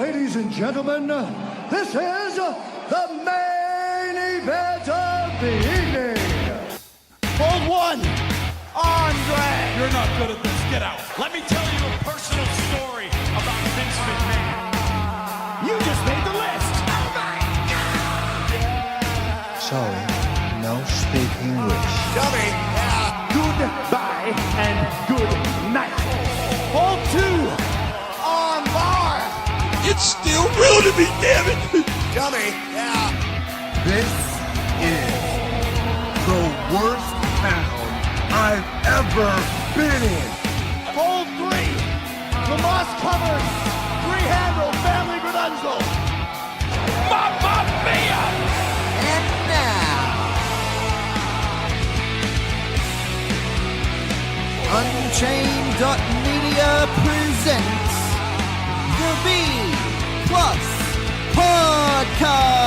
Ladies and gentlemen, this is the main event of the evening. Hold one, Andre. You're not good at this. Get out. Let me tell you a personal story about Vince McMahon. You just made the list. Oh my God! Sorry, no speak English. Dummy. Goodbye and good night. Hold two, on bar. It's still real to me, damn it! Dummy. This is the worst town I've ever been in. Hold three, Tomas covered. Three-handle family Gradunzel. Mamma mia! And now, Unchained.media presents the B Plus Podcast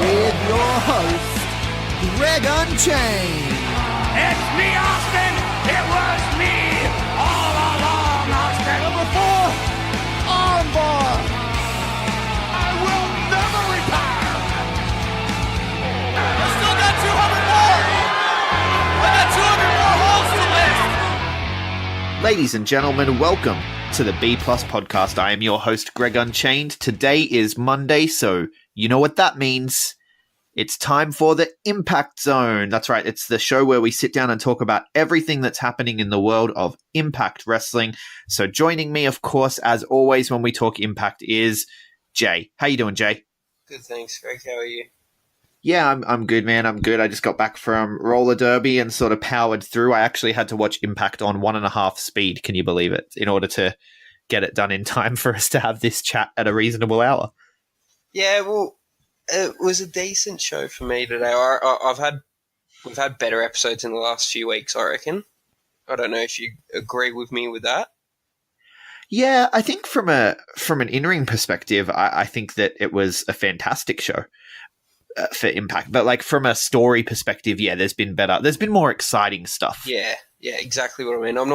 with your host, Greg Unchained. It's me, Austin! It was me all along, Austin! number four, armbar. I will never retire! I still got 200 more. I got 200 more holes to list. Ladies and gentlemen, welcome to the B Plus Podcast. I am your host, Greg Unchained. Today is Monday, so you know what that means. It's time for the Impact Zone. That's right, it's the show where we sit down and talk about everything that's happening in the world of Impact Wrestling. So joining me, of course, as always when we talk Impact is Jay. How you doing, Jay? Good, thanks, Greg. How are you? Yeah, I'm good, man. I'm good. I just got back from roller derby and sort of powered through. I actually had to watch Impact on 1.5 speed, can you believe it, in order to get it done in time for us to have this chat at a reasonable hour. Yeah, well, it was a decent show for me today. We've had better episodes in the last few weeks, I reckon. I don't know if you agree with me with that. Yeah, I think from an in-ring perspective, I think that it was a fantastic show for Impact. But like from a story perspective, yeah, there's been more exciting stuff. Yeah, exactly what I mean. I'm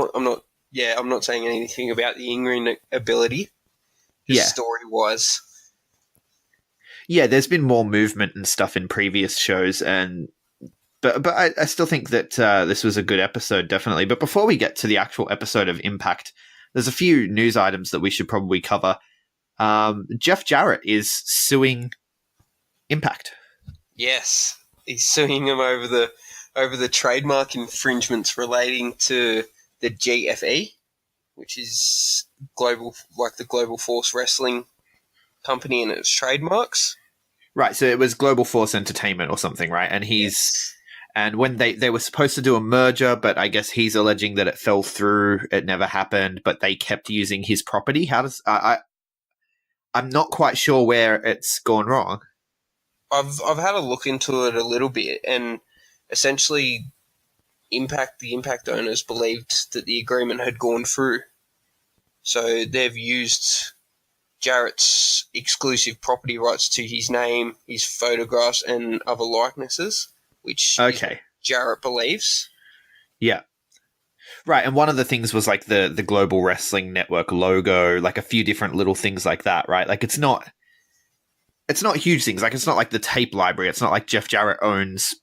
not saying anything about the in-ring ability. Just story-wise. Yeah, there's been more movement and stuff in previous shows, but I still think that this was a good episode, definitely. But before we get to the actual episode of Impact, there's a few news items that we should probably cover. Jeff Jarrett is suing Impact. Yes, he's suing him over the trademark infringements relating to the GFE, which is the Global Force Wrestling company and its trademarks. Right, so it was Global Force Entertainment or something, right? And and when they were supposed to do a merger, but I guess he's alleging that it fell through, it never happened, but they kept using his property. How does I'm not quite sure where it's gone wrong. I've had a look into it a little bit, and essentially, the Impact owners believed that the agreement had gone through, so they've used Jarrett's exclusive property rights to his name, his photographs, and other likenesses, which Jarrett believes. Yeah. Right, and one of the things was like the Global Wrestling Network logo, like a few different little things like that, right? Like it's not huge things. Like it's not like the tape library. It's not like Jeff Jarrett owns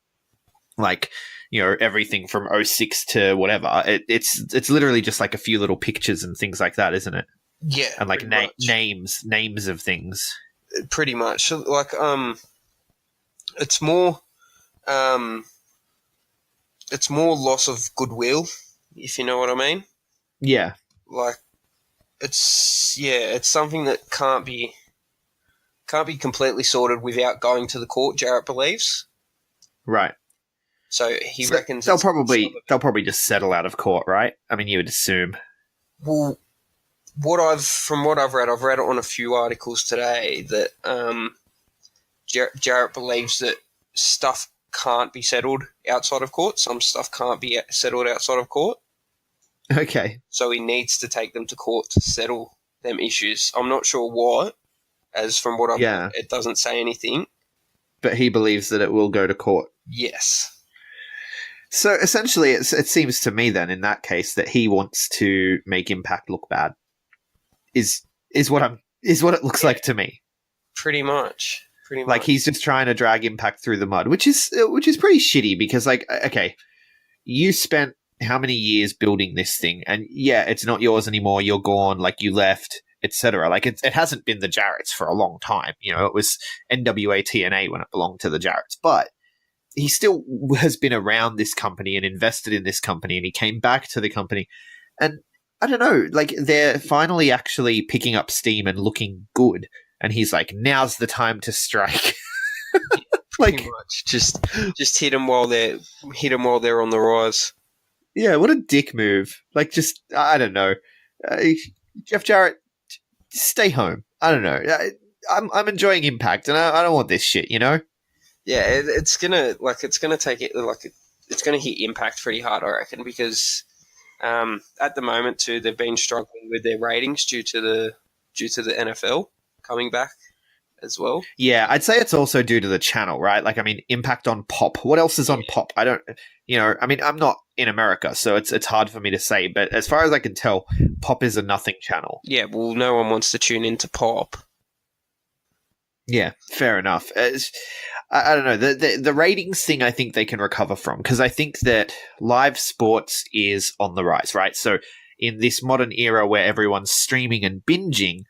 like, you know, everything from 06 to whatever. It's literally just like a few little pictures and things like that, isn't it? Yeah, and like names of things. Pretty much, like it's more loss of goodwill, if you know what I mean. Yeah, like it's something that can't be completely sorted without going to the court. Jarrett believes. Right. So he reckons they'll probably just settle out of court, right? I mean, you would assume. Well, from what I've read it on a few articles today that Jarrett believes that stuff can't be settled outside of court. Some stuff can't be settled outside of court. Okay. So he needs to take them to court to settle them issues. I'm not sure what, as from what I've read, it doesn't say anything. But he believes that it will go to court. Yes. So essentially, it seems to me then in that case that he wants to make Impact look bad. Is what it looks like to me. Pretty much. Like he's just trying to drag Impact through the mud, which is pretty shitty because like okay, you spent how many years building this thing, and yeah, it's not yours anymore. You're gone, like you left, etc. Like it hasn't been the Jarretts for a long time. You know, it was NWA TNA when it belonged to the Jarretts, but he still has been around this company and invested in this company, and he came back to the company, and I don't know, like they're finally actually picking up steam and looking good. And he's like, now's the time to strike. Like, pretty much. Just hit them while they're on the rise. Yeah, what a dick move. Like, just I don't know. Jeff Jarrett, stay home. I don't know. I'm enjoying Impact, and I don't want this shit. You know? Yeah, it's gonna take it it's gonna hit Impact pretty hard, I reckon, because at the moment too they've been struggling with their ratings due to the NFL coming back as well. Yeah, I'd say it's also due to the channel, right? Like, I mean, Impact on Pop. What else is on Pop? I don't, I mean, I'm not in America, so it's hard for me to say. But as far as I can tell, Pop is a nothing channel. Yeah, well, no one wants to tune into Pop. Yeah, fair enough. I don't know. The ratings thing I think they can recover from, because I think that live sports is on the rise, right? So in this modern era where everyone's streaming and binging,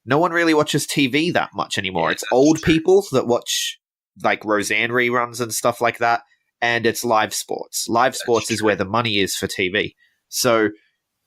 no one really watches TV that much anymore. Yeah, it's old people that watch like Roseanne reruns and stuff like that, and it's live sports. Live sports is where the money is for TV. So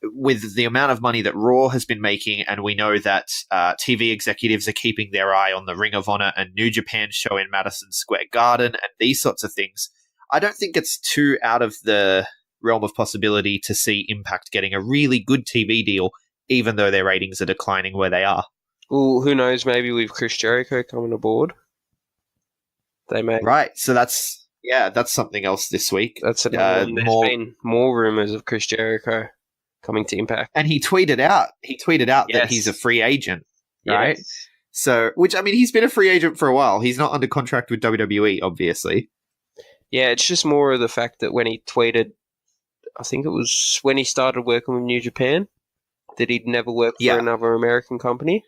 with the amount of money that Raw has been making, and we know that TV executives are keeping their eye on the Ring of Honor and New Japan show in Madison Square Garden and these sorts of things, I don't think it's too out of the realm of possibility to see Impact getting a really good TV deal, even though their ratings are declining where they are. Well, who knows? Maybe with Chris Jericho coming aboard, they may. Right. So that's something else this week. That's another one. There's been more rumors of Chris Jericho coming to Impact, and he tweeted out that he's a free agent, right? Yes. So, which I mean, he's been a free agent for a while. He's not under contract with WWE, obviously. Yeah, it's just more of the fact that when he tweeted, I think it was when he started working with New Japan, that he'd never work for another American company.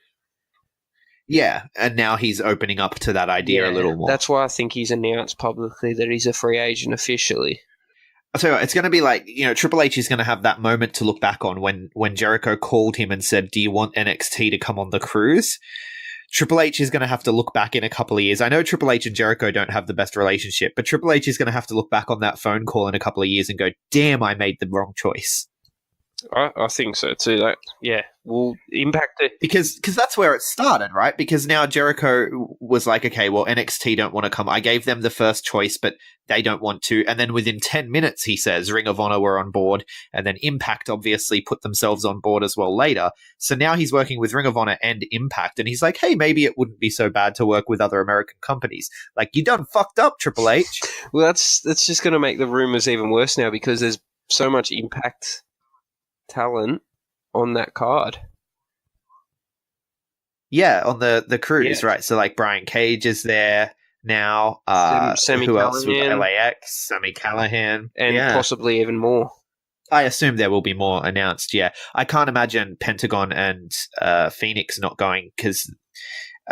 Yeah, and now he's opening up to that idea a little more. That's why I think he's announced publicly that he's a free agent officially. I'll tell you what, it's going to be like, Triple H is going to have that moment to look back on when Jericho called him and said, do you want NXT to come on the cruise? Triple H is going to have to look back in a couple of years. I know Triple H and Jericho don't have the best relationship, but Triple H is going to have to look back on that phone call in a couple of years and go, damn, I made the wrong choice. I think so too. Will impact it because that's where it started, right? Because now Jericho was like, okay, well, NXT don't want to come. I gave them the first choice, but they don't want to. And then within 10 minutes, he says Ring of Honor were on board, and then Impact obviously put themselves on board as well later. So now he's working with Ring of Honor and Impact, and he's like, hey, maybe it wouldn't be so bad to work with other American companies. Like, you done fucked up, Triple H. Well, that's just going to make the rumors even worse now because there's so much Impact talent on that card. Yeah, on the cruise, right? So like Brian Cage is there now. Sammy who Callahan. else with LAX? Sammy Callahan, and possibly even more. I assume there will be more announced. Yeah, I can't imagine Pentagon and Phoenix not going because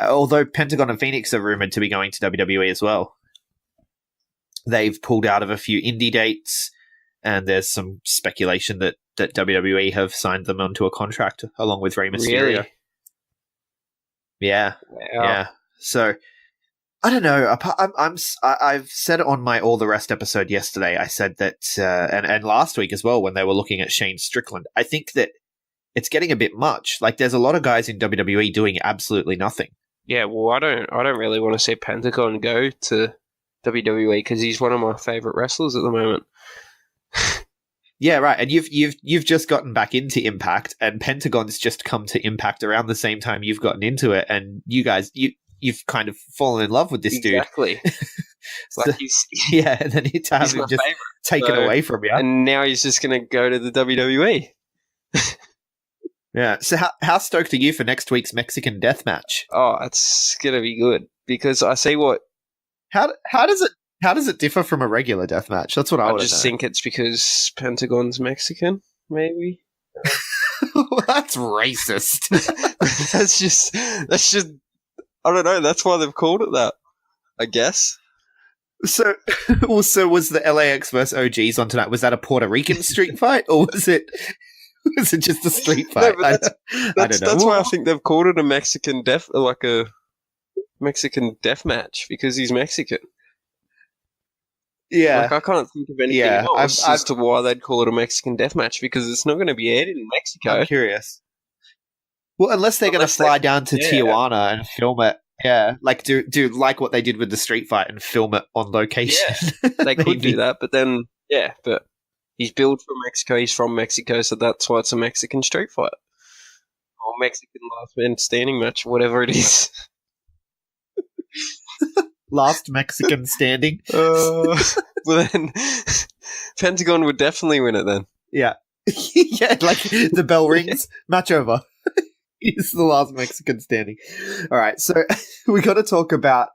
although Pentagon and Phoenix are rumored to be going to WWE as well, they've pulled out of a few indie dates, and there's some speculation that WWE have signed them onto a contract along with Rey Mysterio. Really? Yeah, wow. Yeah. So I don't know. I've said it on my All the Rest episode yesterday. I said that, and last week as well when they were looking at Shane Strickland. I think that it's getting a bit much. Like there's a lot of guys in WWE doing absolutely nothing. Yeah, well, I don't really want to see Pentagon go to WWE because he's one of my favorite wrestlers at the moment. Yeah, right. And you've just gotten back into Impact, and Pentagon's just come to Impact around the same time you've gotten into it, and you guys you've kind of fallen in love with this dude. Exactly. And then to have him just taken away from you, and now he's just going to go to the WWE. Yeah. So how stoked are you for next week's Mexican Death Match? Oh, it's going to be good because I see what. How does How does it differ from a regular death match? That's what I I want to just know. think it's because Pentagon's Mexican, maybe. That's racist. that's just I don't know, that's why they've called it that, I guess. So was the LAX versus OGs on tonight? Was that a Puerto Rican street fight, or was it just a street fight? No, but I don't know. That's why I think they've called it a Mexican death match, because he's Mexican. Yeah, Like, I can't think of anything else as to why they'd call it a Mexican death match, because it's not going to be aired in Mexico. I'm curious. Well, unless they're going to fly down to Tijuana and film it. Yeah, like do like what they did with the street fight and film it on location. Yeah, they could do that, but then, but he's billed from Mexico, he's from Mexico, so that's why it's a Mexican street fight. Or Mexican last man standing match, whatever it is. Last Mexican standing. Well, then Pentagon would definitely win it then. Yeah. Yeah, like the bell rings, match over. He's the last Mexican standing. All right, so we got to talk about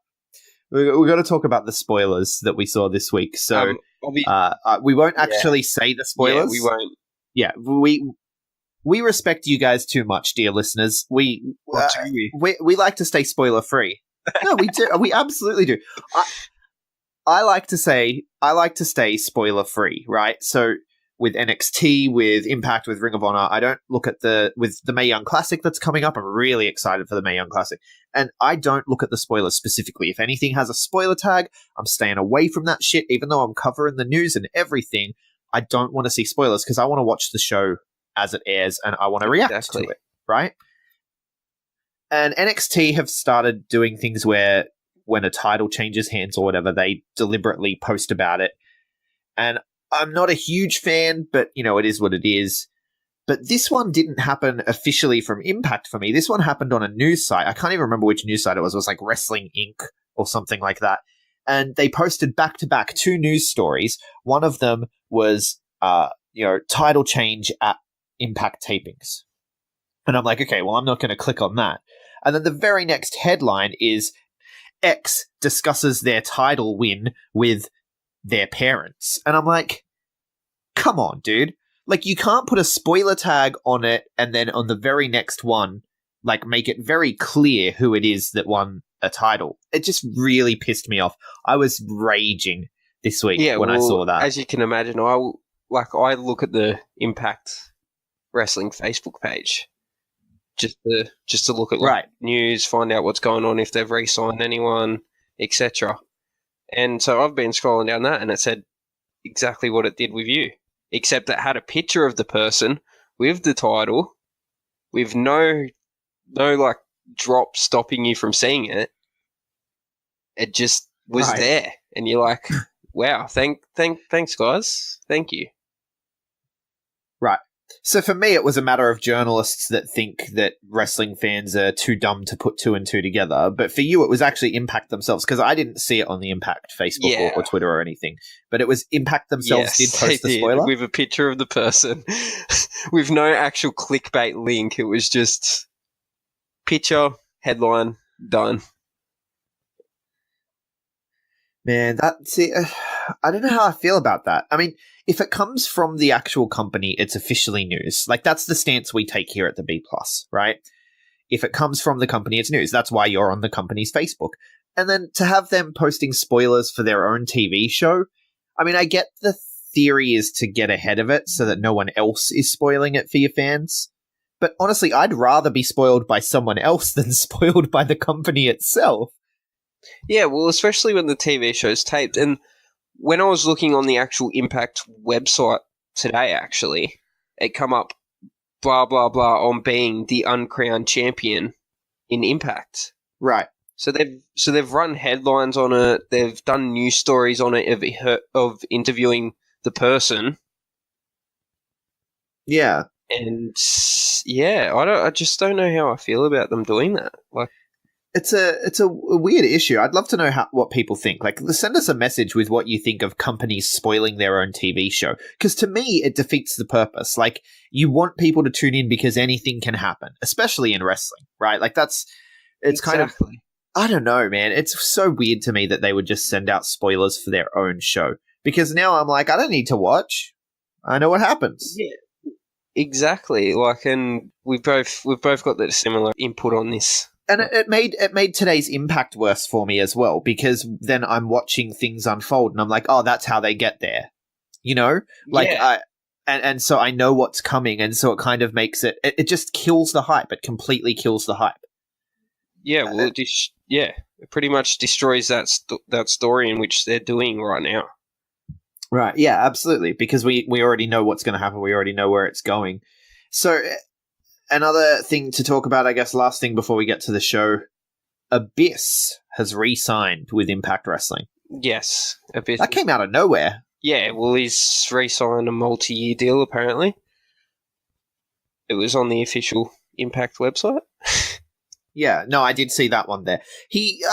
the spoilers that we saw this week. So we won't actually say the spoilers. Yeah, we won't. Yeah, we respect you guys too much, dear listeners. We like to stay spoiler free. No, we do. We absolutely do. I like to stay spoiler free, right? So with NXT, with Impact, with Ring of Honor, I don't look at with the Mae Young Classic that's coming up. I'm really excited for the Mae Young Classic, and I don't look at the spoilers specifically. If anything has a spoiler tag, I'm staying away from that shit. Even though I'm covering the news and everything, I don't want to see spoilers because I want to watch the show as it airs and I want to react to it, right? And NXT have started doing things where when a title changes hands or whatever, they deliberately post about it. And I'm not a huge fan, but, it is what it is. But this one didn't happen officially from Impact for me. This one happened on a news site. I can't even remember which news site it was. It was like Wrestling Inc. or something like that. And they posted back-to-back 2 news stories. One of them was, title change at Impact tapings. And I'm like, okay, well, I'm not going to click on that. And then the very next headline is X discusses their title win with their parents. And I'm like, come on, dude. Like, you can't put a spoiler tag on it and then on the very next one, like, make it very clear who it is that won a title. It just really pissed me off. I was raging this week when I saw that. As you can imagine, I look at the Impact Wrestling Facebook page just to look at news, find out what's going on, if they've re-signed anyone, etc. And so I've been scrolling down that, and it said exactly what it did with you, except it had a picture of the person with the title, with no like drop stopping you from seeing it. It just was there, and you're like, "Wow, thanks, guys, thank you." Right. So for me, it was a matter of journalists that think that wrestling fans are too dumb to put 2 and 2 together. But for you, it was actually Impact themselves, because I didn't see it on the Impact Facebook or Twitter or anything. But it was Impact themselves did post the spoiler. With a picture of the person with no actual clickbait link. It was just picture, headline, done. Man, I don't know how I feel about that. I mean, if it comes from the actual company, it's officially news. Like, that's the stance we take here at the B+, right? If it comes from the company, it's news. That's why you're on the company's Facebook. And then to have them posting spoilers for their own TV show, I mean, I get the theory is to get ahead of it so that no one else is spoiling it for your fans. But honestly, I'd rather be spoiled by someone else than spoiled by the company itself. Yeah, well, especially when the TV show's taped. And when I was looking on the actual Impact website today, actually, it come up blah, blah, blah on being the uncrowned champion in Impact. Right. So they've run headlines on it. They've done news stories on it of interviewing the person. Yeah. And I just don't know how I feel about them doing that. Like, it's a weird issue. I'd love to know what people think. Like, send us a message with what you think of companies spoiling their own TV show. Because to me, it defeats the purpose. Like, you want people to tune in because anything can happen, especially in wrestling, right? Like, it's kind of I don't know, man. It's so weird to me that they would just send out spoilers for their own show. Because now I'm like, I don't need to watch. I know what happens. Yeah, exactly. Like, and we've both got that similar input on this. And it made today's Impact worse for me as well, because then I'm watching things unfold and I'm like, oh, that's how they get there. You know? Like, Yeah. and so I know what's coming, and so it kind of makes it just kills the hype. It completely kills the hype. Yeah, well, it pretty much destroys that story in which they're doing right now. Right, yeah, absolutely, because we already know what's going to happen. We already know where it's going. So, another thing to talk about, I guess, last thing before we get to the show, Abyss has re-signed with Impact Wrestling. Yes, a bit. That came out of nowhere. Yeah, well, he's re-signed a multi-year deal, apparently. It was on the official Impact website. Yeah, no, I did see that one there. He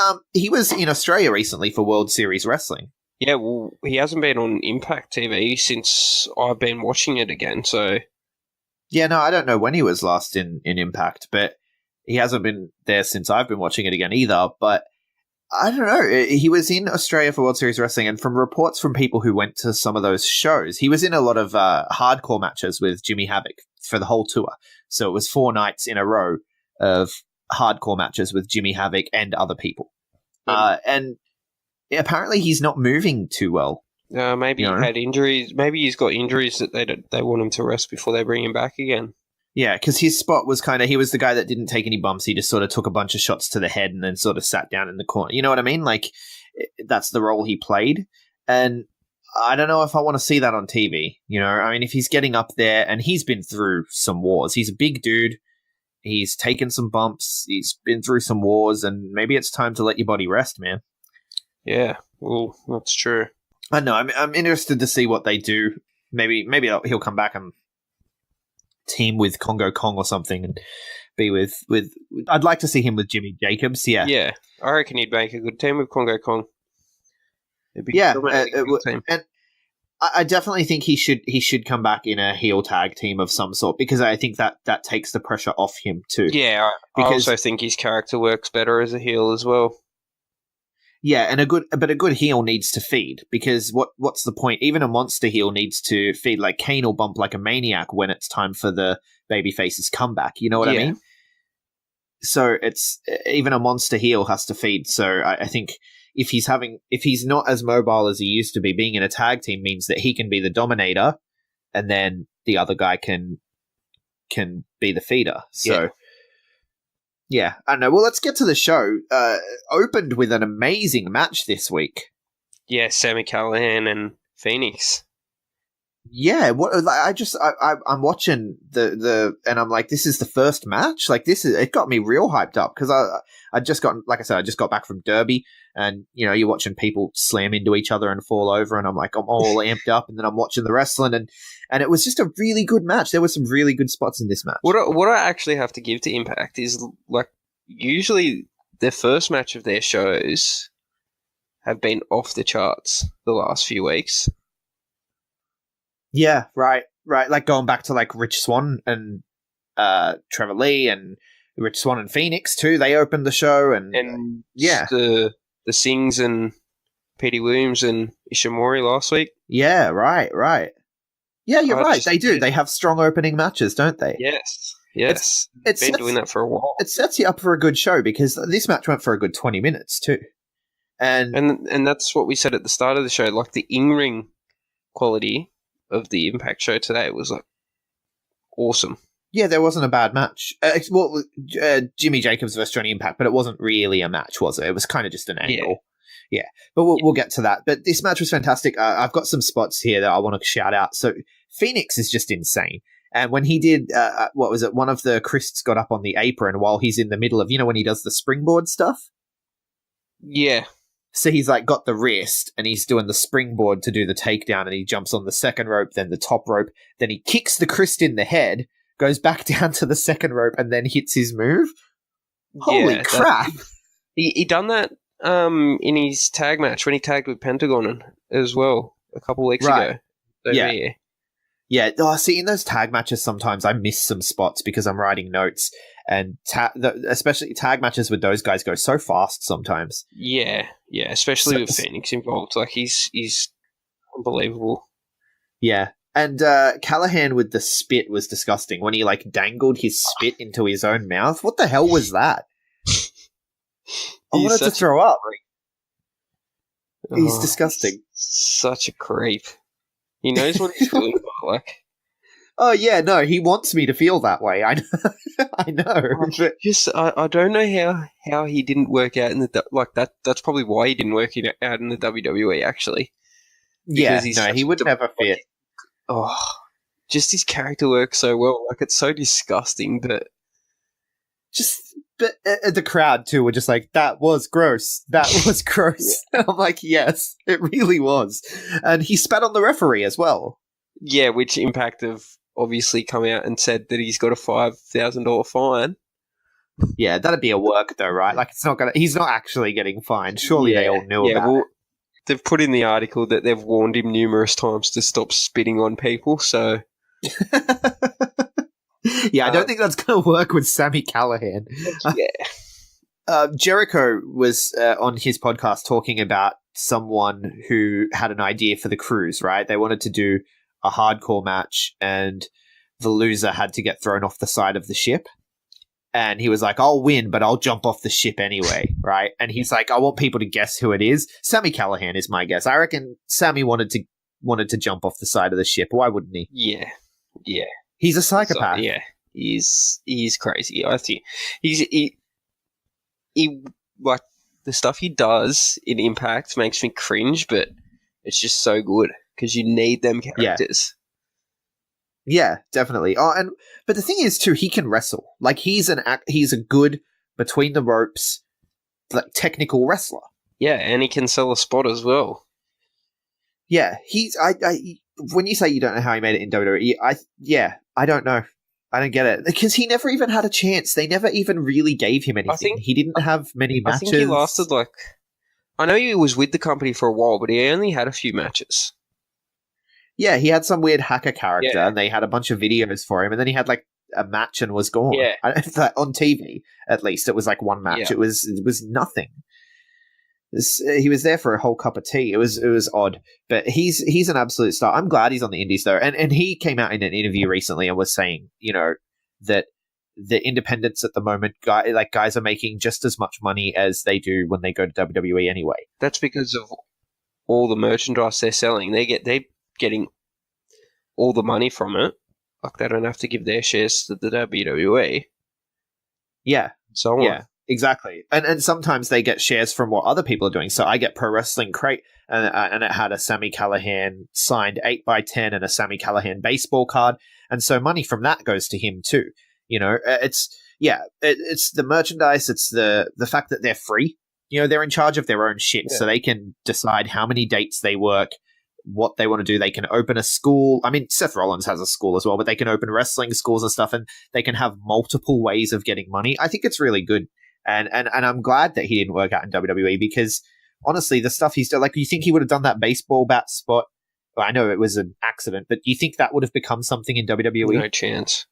was in Australia recently for World Series Wrestling. Yeah, well, he hasn't been on Impact TV since I've been watching it again, so... Yeah, no, I don't know when he was last in Impact, but he hasn't been there since I've been watching it again either, but I don't know. He was in Australia for World Series Wrestling, and from reports from people who went to some of those shows, he was in a lot of hardcore matches with Jimmy Havoc for the whole tour. So it was 4 nights in a row of hardcore matches with Jimmy Havoc and other people. And apparently he's not moving too well. Maybe he had injuries. Maybe he's got injuries that they want him to rest before they bring him back again. Yeah, because his spot was he was the guy that didn't take any bumps. He just sort of took a bunch of shots to the head and then sort of sat down in the corner. You know what I mean? Like, that's the role he played. And I don't know if I want to see that on TV. You know, I mean, if he's getting up there and he's been through some wars, he's a big dude. He's taken some bumps. He's been through some wars, and maybe it's time to let your body rest, man. Yeah, well, that's true. I know. I'm interested to see what they do. Maybe he'll come back and team with Congo Kong or something, and be with. I'd like to see him with Jimmy Jacobs. Yeah, yeah. I reckon he'd make a good team with Congo Kong. It'd be a good team. And I definitely think he should come back in a heel tag team of some sort, because I think that takes the pressure off him too. Yeah, I also think his character works better as a heel as well. Yeah, and a good heel needs to feed, because what's the point? Even a monster heel needs to feed. Like, Kane will bump like a maniac when it's time for the babyface's comeback. You know what I mean? So it's even a monster heel has to feed. So I think if he's not as mobile as he used to be, being in a tag team means that he can be the dominator, and then the other guy can be the feeder. So. Yeah, I don't know. Well, let's get to the show. Opened with an amazing match this week. Yeah, Sami Callihan and Phoenix. Yeah, I'm watching the and I'm like, this is the first match. Like, it got me real hyped up, because I just got back from Derby, and you know, you're watching people slam into each other and fall over, and I'm like, I'm all amped up, and then I'm watching the wrestling, and it was just a really good match. There were some really good spots in this match. What I actually have to give to Impact is, like, usually their first match of their shows have been off the charts the last few weeks. Yeah, right. Like, going back to like Rich Swann and Trevor Lee, and Rich Swann and Phoenix too. They opened the show, and the Sings and Petey Williams and Ishimori last week. Yeah, right. Yeah, you're right. They do. They have strong opening matches, don't they? Yes. It's been doing that for a while. It sets you up for a good show, because this match went for a good 20 minutes too. And that's what we said at the start of the show. Like, the in-ring quality of the Impact show today was like awesome. Yeah, there wasn't a bad match. Jimmy Jacobs versus Johnny Impact, but it wasn't really a match, was it? It was kind of just an angle. Yeah, but we'll get to that. But this match was fantastic. I've got some spots here that I want to shout out. So Phoenix is just insane. And when he did, what was it? One of the Christs got up on the apron while he's in the middle of, when he does the springboard stuff? Yeah. So he's like got the wrist, and he's doing the springboard to do the takedown, and he jumps on the second rope, then the top rope, then he kicks the Christ in the head, goes back down to the second rope, and then hits his move. Holy crap. He done that in his tag match when he tagged with Pentagon as well a couple weeks ago. Yeah. Yeah, see, in those tag matches, sometimes I miss some spots because I'm writing notes, and especially tag matches with those guys go so fast sometimes. Yeah, especially So- with Phoenix involved. Like, he's unbelievable. Yeah. And Callahan with the spit was disgusting when he like dangled his spit into his own mouth. What the hell was that? I He's wanted to such a throw up. He's Oh, disgusting. Such a creep. He knows what he's feeling like. Oh yeah, no, he wants me to feel that way. I know. I know. But Just, I don't know how he didn't work out in the like that. That's probably why he didn't work it out in the WWE. Actually, yeah, he's no, such he would a- never fit. oh, just his character works so well. Like, it's so disgusting, but But the crowd too were just like, that was gross. That was gross. I'm like, yes, it really was. And he spat on the referee as well. yeah, which Impact have obviously come out and said that he's got a $5,000 fine. Yeah, that'd be a work though, right? Like, he's not actually getting fined. Surely they all knew about well, it. they've put in the article that they've warned him numerous times to stop spitting on people. So Yeah, I don't think that's going to work with Sami Callihan. yeah, Jericho was on his podcast talking about someone who had an idea for the cruise, right? They wanted to do a hardcore match and the loser had to get thrown off the side of the ship. And he was like, I'll win, but I'll jump off the ship anyway, right? And he's like, I want people to guess who it is. Sami Callihan is my guess. I reckon Sami wanted to jump off the side of the ship. Why wouldn't he? yeah. He's a psychopath. So, yeah, he's crazy. I think he like the stuff he does in Impact makes me cringe, but it's just so good because you need them characters. Yeah, definitely. But the thing is too, he can wrestle. Like he's a good between the ropes, like technical wrestler. Yeah, and he can sell a spot as well. Yeah, when you say you don't know how he made it in WWE, I don't know. I don't get it because he never even had a chance. They never even really gave him anything. He didn't have many matches. I think he lasted I know he was with the company for a while, but he only had a few matches. Yeah, he had some weird hacker character, and they had a bunch of videos for him, and then he had like a match and was gone. Yeah, on TV at least it was like one match. Yeah. It was nothing. He was there for a whole cup of tea. It was odd, but he's an absolute star. I'm glad he's on the indies though, and he came out in an interview recently and was saying, that the independents at the moment, guys are making just as much money as they do when they go to WWE anyway. That's because of all the merchandise they're selling. They're getting all the money from it. Like, they don't have to give their shares to the WWE. Yeah, So on. Yeah. Exactly, and sometimes they get shares from what other people are doing. So I get Pro Wrestling Crate, and it had a Sami Callihan signed 8x10 and a Sami Callihan baseball card, and so money from that goes to him too. It's the merchandise, it's the fact that they're free. They're in charge of their own shit, so they can decide how many dates they work, what they want to do. They can open a school. I mean, Seth Rollins has a school as well, but they can open wrestling schools and stuff, and they can have multiple ways of getting money. I think it's really good. And I'm glad that he didn't work out in WWE because honestly, the stuff he's done, like, you think he would have done that baseball bat spot? Well, I know it was an accident, but do you think that would have become something in WWE? No chance.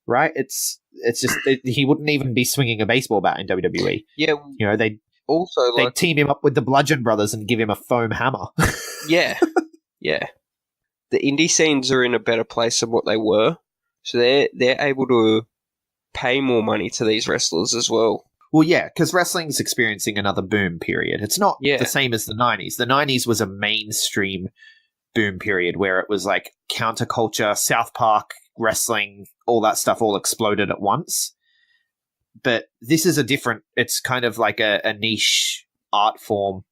Right? It's just he wouldn't even be swinging a baseball bat in WWE. Yeah. They'd Also, team him up with the Bludgeon Brothers and give him a foam hammer. yeah. The indie scenes are in a better place than what they were, so they're able to pay more money to these wrestlers as well. Well, yeah, because wrestling's experiencing another boom period. It's not the same as the 90s. The 90s was a mainstream boom period where it was like counterculture, South Park, wrestling, all that stuff all exploded at once. But this is it's kind of like a niche art form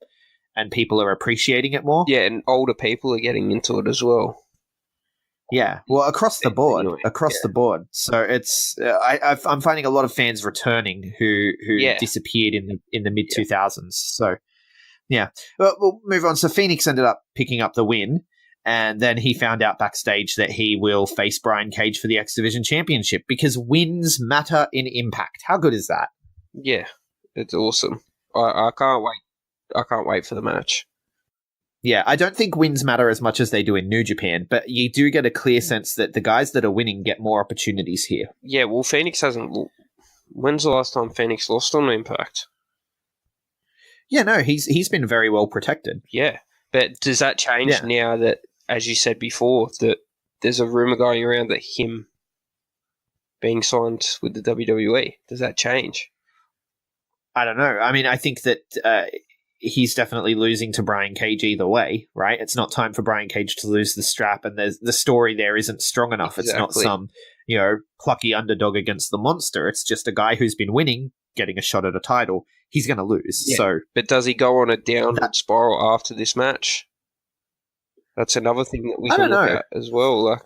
and people are appreciating it more. Yeah, and older people are getting into it as well. Yeah, well, across the board. The board. So it's I'm finding a lot of fans returning who disappeared in the mid 2000s. So yeah, we'll move on. So Phoenix ended up picking up the win, and then he found out backstage that he will face Brian Cage for the X Division Championship because wins matter in Impact. How good is that? Yeah, it's awesome. I can't wait. I can't wait for the match. Yeah, I don't think wins matter as much as they do in New Japan, but you do get a clear sense that the guys that are winning get more opportunities here. Yeah, well, Phoenix hasn't. When's the last time Phoenix lost on Impact? Yeah, no, he's been very well protected. Yeah, but does that change now that, as you said before, that there's a rumor going around that him being signed with the WWE? Does that change? I don't know. I mean, I think that he's definitely losing to Brian Cage either way, right? It's not time for Brian Cage to lose the strap, and the story there isn't strong enough. Exactly. It's not some, plucky underdog against the monster. It's just a guy who's been winning, getting a shot at a title. He's going to lose. Yeah. So, but does he go on a downward spiral after this match? That's another thing that we can look at as well.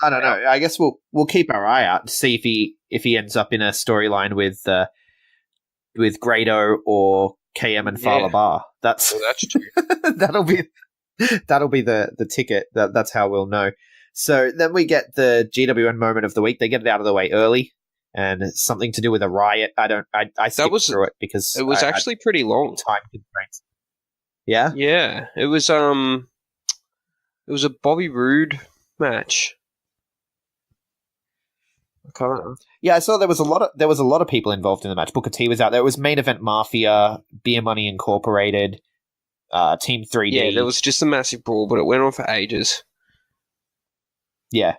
I don't know. I guess we'll keep our eye out to see if he ends up in a storyline with Grado or KM and Fala Bar. That's true. that'll be the ticket. That's how we'll know. So then we get the GWN moment of the week. They get it out of the way early, and it's something to do with a riot. I skipped through it because it was actually pretty long. Time constraints. Yeah. Yeah. It was a Bobby Roode match. Yeah, I saw there was a lot of people involved in the match. Booker T was out there. It was Main Event Mafia, Beer Money Incorporated, Team 3D. Yeah, there was just a massive brawl, but it went on for ages. Yeah.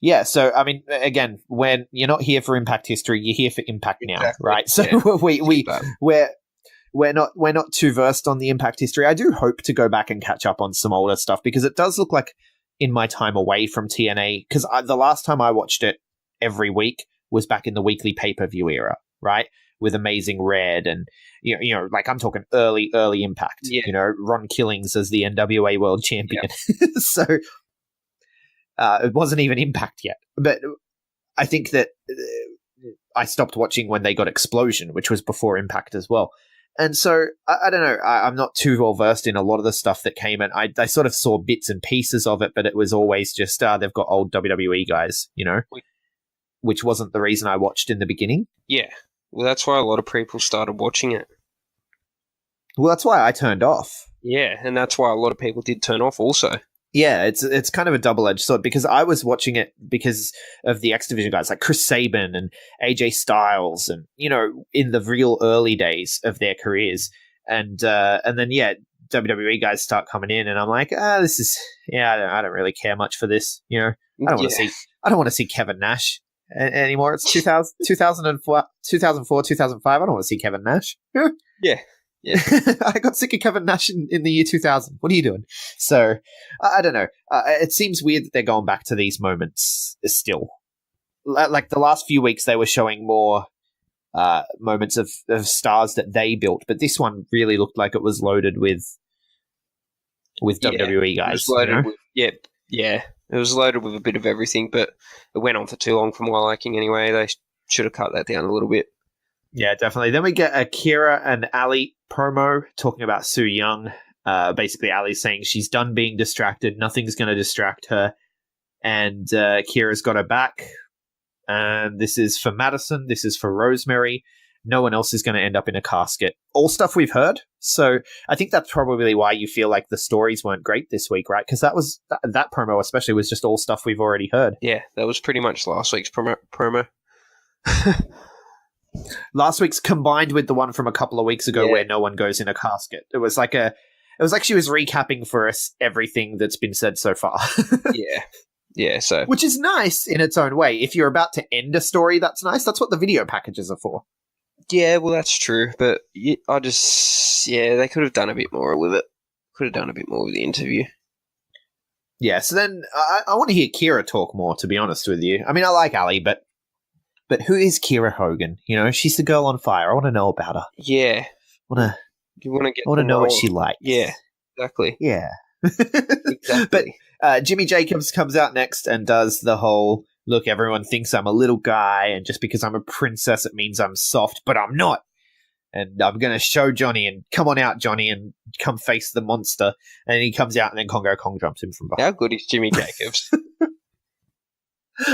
Yeah, so, I mean, again, when you're not here for Impact history, you're here for Impact now, right? So we're not too versed on the Impact history. I do hope to go back and catch up on some older stuff, because it does look like in my time away from TNA, because the last time I watched it every week was back in the weekly pay-per-view era, right? With Amazing Red and, like I'm talking early Impact, Ron Killings as the NWA World Champion. Yep. So it wasn't even Impact yet. But I think that I stopped watching when they got Explosion, which was before Impact as well. And so, I don't know, I'm not too well versed in a lot of the stuff that came in. I sort of saw bits and pieces of it, but it was always just, they've got old WWE guys, which wasn't the reason I watched in the beginning. Yeah. Well, that's why a lot of people started watching it. Well, that's why I turned off. Yeah, and that's why a lot of people did turn off also. Yeah, it's kind of a double-edged sword, because I was watching it because of the X Division guys like Chris Sabin and AJ Styles, and in the real early days of their careers, and then WWE guys start coming in, and I'm like, this is I don't really care much for this. I don't want to see Kevin Nash anymore. It's 2004, 2005. I don't want to see Kevin Nash. Yeah. Yeah. I got sick of Kevin Nash in the year 2000. What are you doing? So, I don't know. It seems weird that they're going back to these moments still. Like the last few weeks, they were showing more moments of stars that they built, but this one really looked like it was loaded with WWE guys. It was loaded with, it was loaded with a bit of everything, but it went on for too long for my liking anyway. They should have cut that down a little bit. Yeah, definitely. Then we get a Kira and Ali promo talking about Su Yung. Basically, Ali's saying she's done being distracted. Nothing's going to distract her. And Kira's got her back. And this is for Madison. This is for Rosemary. No one else is going to end up in a casket. All stuff we've heard. So I think that's probably why you feel like the stories weren't great this week, right? Because that promo especially was just all stuff we've already heard. Yeah, that was pretty much last week's promo. Last week's combined with the one from a couple of weeks ago where no one goes in a casket. It was like she was recapping for us everything that's been said so far. Yeah. So which is nice in its own way. If you're about to end a story, that's nice. That's what the video packages are for. Yeah, well, that's true. But they could have done a bit more with it. Could have done a bit more with the interview. Yeah. So then I want to hear Kira talk more. To be honest with you, I mean, I like Ali, but who is Kira Hogan? She's the girl on fire. I want to know about her. Yeah. I want to know what she likes. Yeah, exactly. Yeah. Exactly. But Jimmy Jacobs comes out next and does the whole, look, everyone thinks I'm a little guy, and just because I'm a princess, it means I'm soft, but I'm not. And I'm going to show Johnny, and come on out, Johnny, and come face the monster. And he comes out, and then Congo Kong jumps him from behind. How good is Jimmy Jacobs?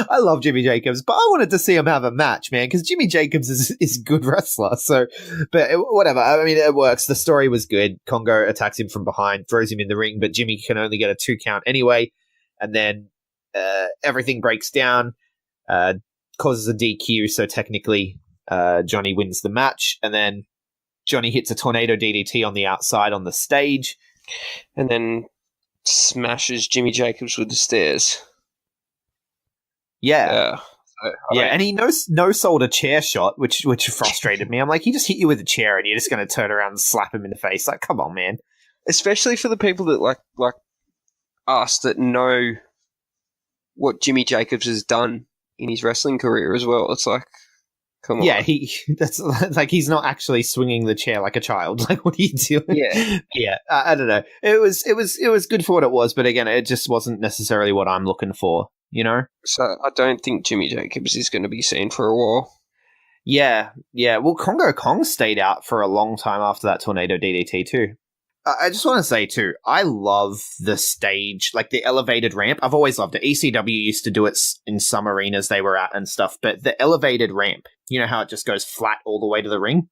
I love Jimmy Jacobs, but I wanted to see him have a match, man, because Jimmy Jacobs is a good wrestler. So, but whatever. I mean, it works. The story was good. Congo attacks him from behind, throws him in the ring, but Jimmy can only get a 2 count anyway. And then everything breaks down, causes a DQ. So technically, Johnny wins the match. And then Johnny hits a tornado DDT on the outside on the stage. And then smashes Jimmy Jacobs with the stairs. Yeah. And he no-sold a chair shot, which frustrated me. I'm like, he just hit you with a chair and you're just going to turn around and slap him in the face. Like, come on, man. Especially for the people that like us that know what Jimmy Jacobs has done in his wrestling career as well. It's like, come on. Yeah, that's like he's not actually swinging the chair like a child. Like, what are you doing? Yeah. I don't know. It was good for what it was, but again, it just wasn't necessarily what I'm looking for. You know? So I don't think Jimmy Jacobs is going to be seen for a while. Yeah. Well, Congo Kong stayed out for a long time after that tornado DDT too. I just want to say too, I love the stage, like the elevated ramp. I've always loved it. ECW used to do it in some arenas they were at and stuff, but the elevated ramp, you know how it just goes flat all the way to the ring?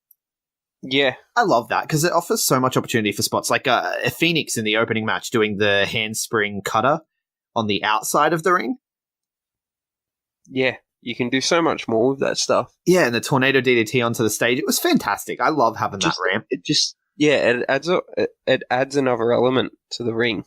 Yeah. I love that because it offers so much opportunity for spots. Like a Phoenix in the opening match doing the handspring cutter on the outside of the ring. Yeah, you can do so much more with that stuff. Yeah, and the tornado DDT onto the stage. It was fantastic. I love having that ramp. It adds another element to the ring.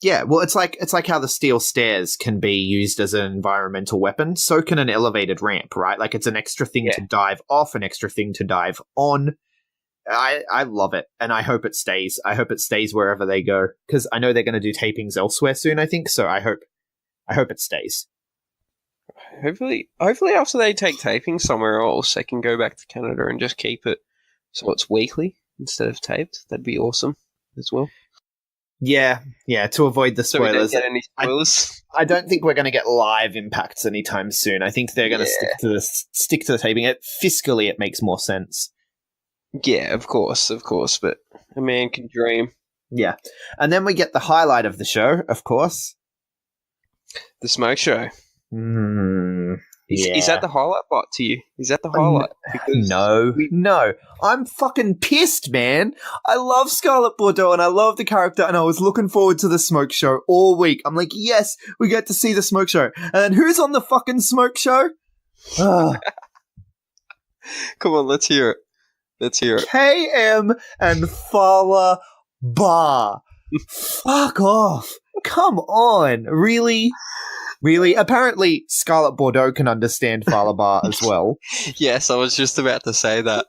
Yeah, well, it's like how the steel stairs can be used as an environmental weapon. So can an elevated ramp, right? Like it's an extra thing to dive off, an extra thing to dive on. I love it, and I hope it stays. I hope it stays wherever they go because I know they're going to do tapings elsewhere soon. I think so. I hope it stays. Hopefully after they take taping somewhere else, they can go back to Canada and just keep it so it's weekly instead of taped. That'd be awesome as well. Yeah, to avoid the spoilers. So we don't get any spoilers. I don't think we're going to get live impacts anytime soon. I think they're going to stick to the taping. Fiscally, it makes more sense. Yeah, of course, but a man can dream. Yeah, and then we get the highlight of the show, of course. The Smoke Show. Is that the highlight bot to you? Is that the highlight? No. I'm fucking pissed, man. I love Scarlett Bordeaux and I love the character and I was looking forward to the Smoke Show all week. I'm like, yes, we get to see the Smoke Show. And who's on the fucking Smoke Show? Come on, let's hear it. KM and Fala Bar. Fuck off. Come on. Really? Apparently, Scarlett Bordeaux can understand Fala Bar as well. Yes, I was just about to say that.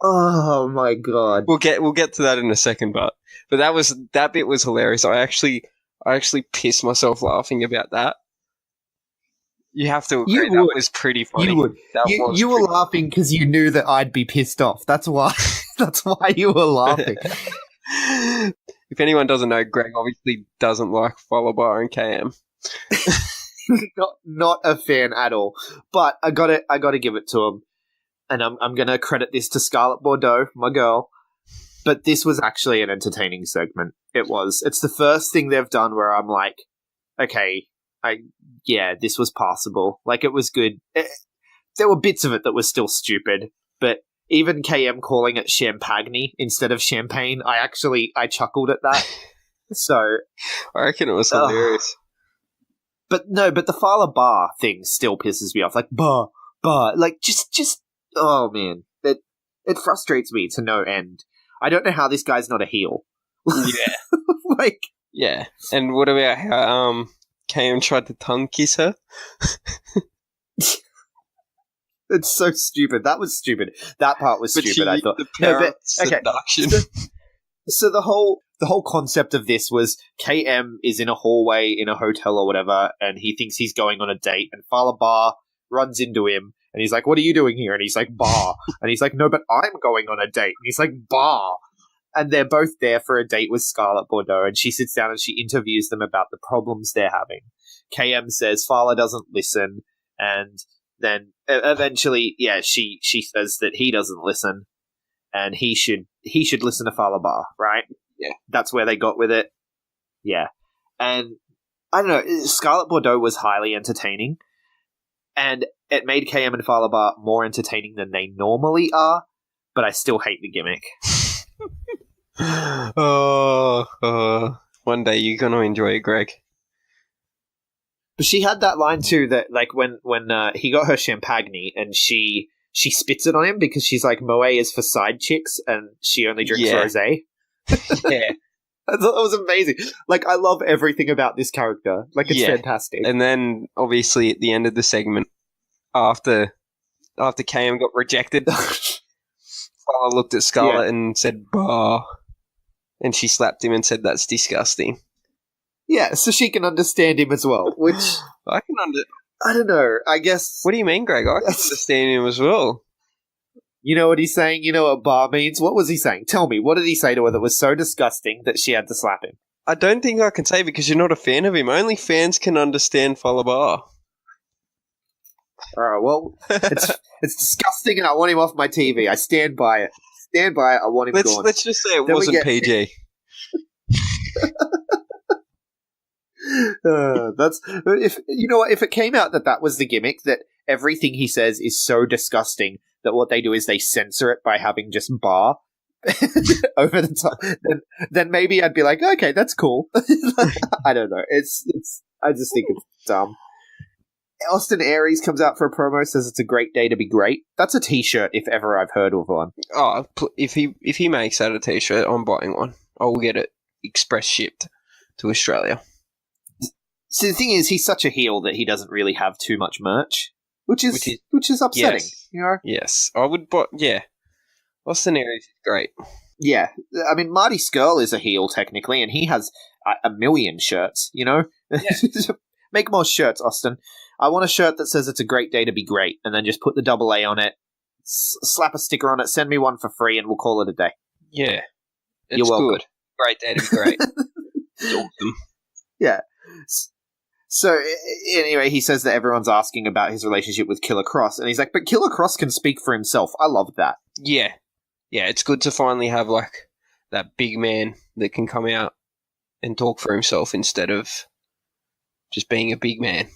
Oh my god. We'll get to that in a second, but that bit was hilarious. I actually pissed myself laughing about that. You have to agree, that was pretty funny. You would. You were laughing because you knew that I'd be pissed off. That's why. That's why you were laughing. If anyone doesn't know, Greg obviously doesn't like Fala Bar and KM. not a fan at all, but I gotta give it to him, and I'm gonna credit this to Scarlett Bordeaux, my girl. But this was actually an entertaining segment. It's the first thing they've done where I'm like, okay, this was passable. Like it was good. There were bits of it that was still stupid, but even KM calling it champagne instead of champagne, I chuckled at that. So I reckon it was hilarious. But the Fala Bar thing still pisses me off. Like, bar, like, just, oh man. It frustrates me to no end. I don't know how this guy's not a heel. Yeah. Yeah. And what about how, KM tried to tongue kiss her? It's so stupid. That was stupid. That part was stupid, I thought. Seduction. So the whole concept of this was KM is in a hallway in a hotel or whatever, and he thinks he's going on a date, and Fala Bar runs into him, and he's like, "What are you doing here?" And he's like, "Bar." And he's like, "No, but I'm going on a date." And he's like, "Bar." And they're both there for a date with Scarlett Bordeaux, and she sits down and she interviews them about the problems they're having. KM says Fala doesn't listen, and then eventually, she says that he doesn't listen, and he should listen to Fala Bar, right? Yeah. That's where they got with it. Yeah. And I don't know. Scarlett Bordeaux was highly entertaining, and it made KM and Fallah Bahh more entertaining than they normally are. But I still hate the gimmick. One day you're gonna enjoy it, Greg. But she had that line too that like when he got her champagne and she spits it on him because she's like Moe is for side chicks and she only drinks rosé. Yeah. I thought that was amazing. Like, I love everything about this character. Like, it's fantastic. And then, obviously, at the end of the segment, after KM got rejected, Fala looked at Scarlett and said, "Bah," and she slapped him and said, "That's disgusting." Yeah, so she can understand him as well, which... I can I don't know, I guess... What do you mean, Greg? I can understand him as well. You know what he's saying? You know what bar means? What was he saying? Tell me, what did he say to her that was so disgusting that she had to slap him? I don't think I can say because you're not a fan of him. Only fans can understand Fallah Bahh. Alright, well, it's disgusting and I want him off my TV. I stand by it. I want him gone. Let's just say it wasn't PG. That's if you know what, if it came out that was the gimmick, that everything he says is so disgusting that what they do is they censor it by having just bar over the top, then maybe I'd be like, okay, that's cool. I don't know. It's I just think it's dumb. Austin Aries comes out for a promo, says it's a great day to be great. That's a t-shirt if ever I've heard of one. Oh, if he makes that a t-shirt, I'm buying one. I will get it express shipped to Australia. So the thing is, he's such a heel that he doesn't really have too much merch, which is upsetting. Yes. You know? Yes, I would. But yeah, Austin Aries is great. Yeah, I mean Marty Scurll is a heel technically, and he has a million shirts. You know, make more shirts, Austin. I want a shirt that says it's a great day to be great, and then just put the AA on it, slap a sticker on it, send me one for free, and we'll call it a day. Yeah, you're welcome. Good. Great day to be great. It's awesome. Yeah. So, anyway, he says that everyone's asking about his relationship with Killer Kross, and he's like, but Killer Kross can speak for himself. I love that. Yeah. Yeah, it's good to finally have, like, that big man that can come out and talk for himself instead of just being a big man.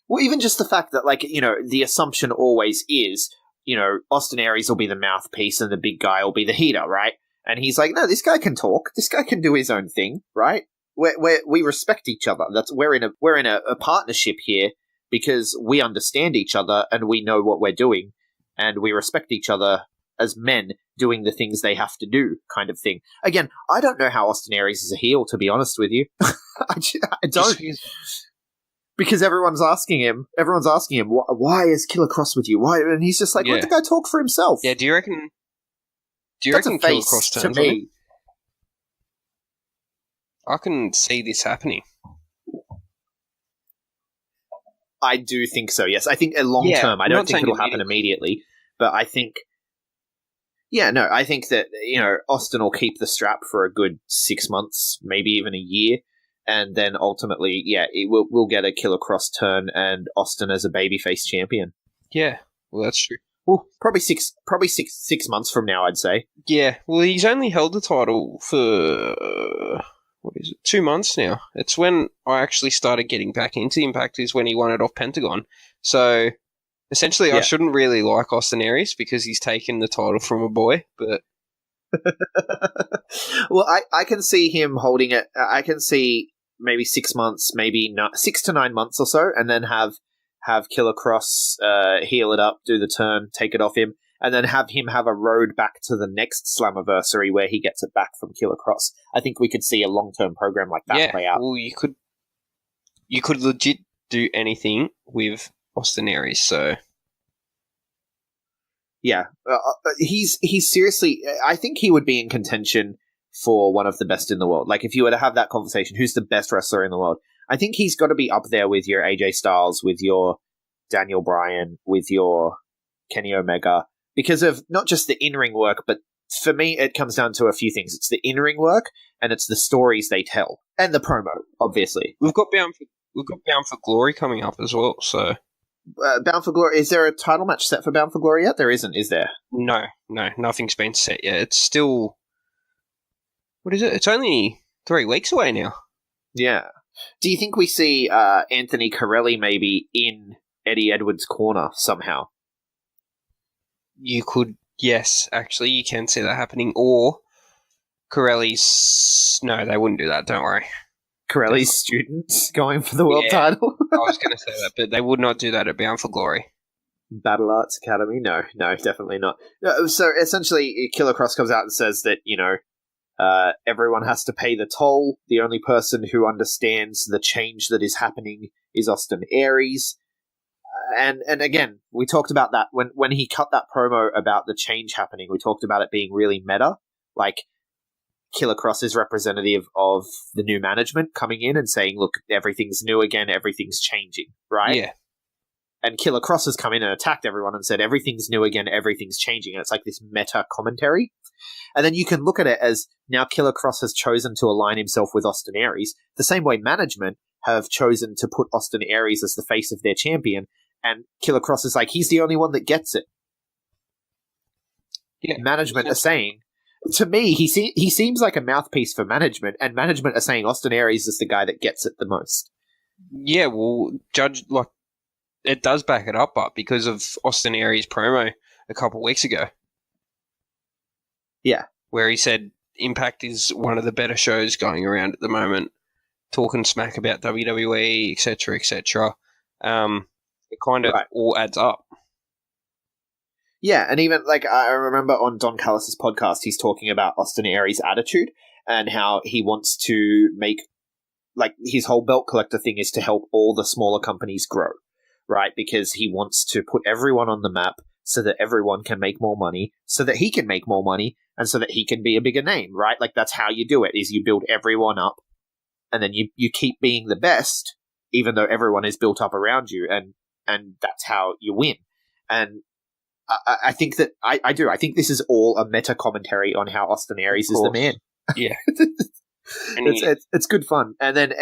Well, even just the fact that, like, you know, the assumption always is, you know, Austin Aries will be the mouthpiece and the big guy will be the heater, right? And he's like, no, this guy can talk. This guy can do his own thing, right? We respect each other. We're in a partnership here because we understand each other and we know what we're doing, and we respect each other as men doing the things they have to do, kind of thing. Again, I don't know how Austin Aries is a heel, to be honest with you. I don't, because everyone's asking him, why is Killer Kross with you? Why? And he's just like, let the guy talk for himself. Yeah, do you reckon Killer Kross turns to me? on him? I can see this happening. I do think so, yes. I think long term. I don't think it'll happen immediately, but I think... Yeah, no, I think that, you know, Austin will keep the strap for a good 6 months, maybe even a year, and then ultimately, we'll get a Killer Kross turn and Austin as a babyface champion. Yeah, well, that's true. Well, probably six months from now, I'd say. Yeah, well, he's only held the title for... 2 months now. It's when I actually started getting back into Impact is when he won it off Pentagon. So, essentially, I shouldn't really like Austin Aries because he's taken the title from a boy, but... Well, I can see him holding it. I can see maybe 6 months, maybe 6 to 9 months or so, and then have Killer Kross heel it up, do the turn, take it off him, and then have him have a road back to the next Slammiversary where he gets it back from Killer Kross. I think we could see a long-term program like that play out. Well, you could legit do anything with Austin Aries, so... Yeah, he's seriously... I think he would be in contention for one of the best in the world. Like, if you were to have that conversation, who's the best wrestler in the world? I think he's got to be up there with your AJ Styles, with your Daniel Bryan, with your Kenny Omega, because of not just the in-ring work, but for me, it comes down to a few things. It's the in-ring work, and it's the stories they tell, and the promo, obviously. We've got Bound for Glory coming up as well, so... Bound for Glory, is there a title match set for Bound for Glory yet? There isn't, is there? No, nothing's been set yet. It's still... What is it? It's only 3 weeks away now. Yeah. Do you think we see Anthony Corelli maybe in Eddie Edwards' corner somehow? You could, yes, actually, you can see that happening. Or Corelli's. No, they wouldn't do that. Don't worry. Corelli's students going for the world title? I was going to say that, but they would not do that at Bound for Glory. Battle Arts Academy? No, definitely not. So essentially, Killer Cross comes out and says that, everyone has to pay the toll. The only person who understands the change that is happening is Austin Aries. And again, we talked about that when he cut that promo about the change happening. We talked about it being really meta, like Killer Cross is representative of the new management coming in and saying, "Look, everything's new again, everything's changing," right? Yeah. And Killer Cross has come in and attacked everyone and said, "Everything's new again, everything's changing." And it's like this meta commentary. And then you can look at it as now Killer Cross has chosen to align himself with Austin Aries, the same way management have chosen to put Austin Aries as the face of their champion. And Killer Cross is like, he's the only one that gets it. Yeah. Management are saying, to me, he seems like a mouthpiece for management, and management are saying Austin Aries is the guy that gets it the most. Yeah, well, it does back it up, but because of Austin Aries' promo a couple of weeks ago. Yeah. Where he said Impact is one of the better shows going around at the moment, talking smack about WWE, etc., etc. It kind of all adds up. Yeah, and even, I remember on Don Callis' podcast, he's talking about Austin Aries' attitude and how he wants to make, his whole belt collector thing is to help all the smaller companies grow, right? Because he wants to put everyone on the map so that everyone can make more money, so that he can make more money, and so that he can be a bigger name, right? That's how you do it, is you build everyone up, and then you keep being the best, even though everyone is built up around you, and that's how you win. And I think that I do. I think this is all a meta commentary on how Austin Aries is the man. Yeah, it's good fun. And then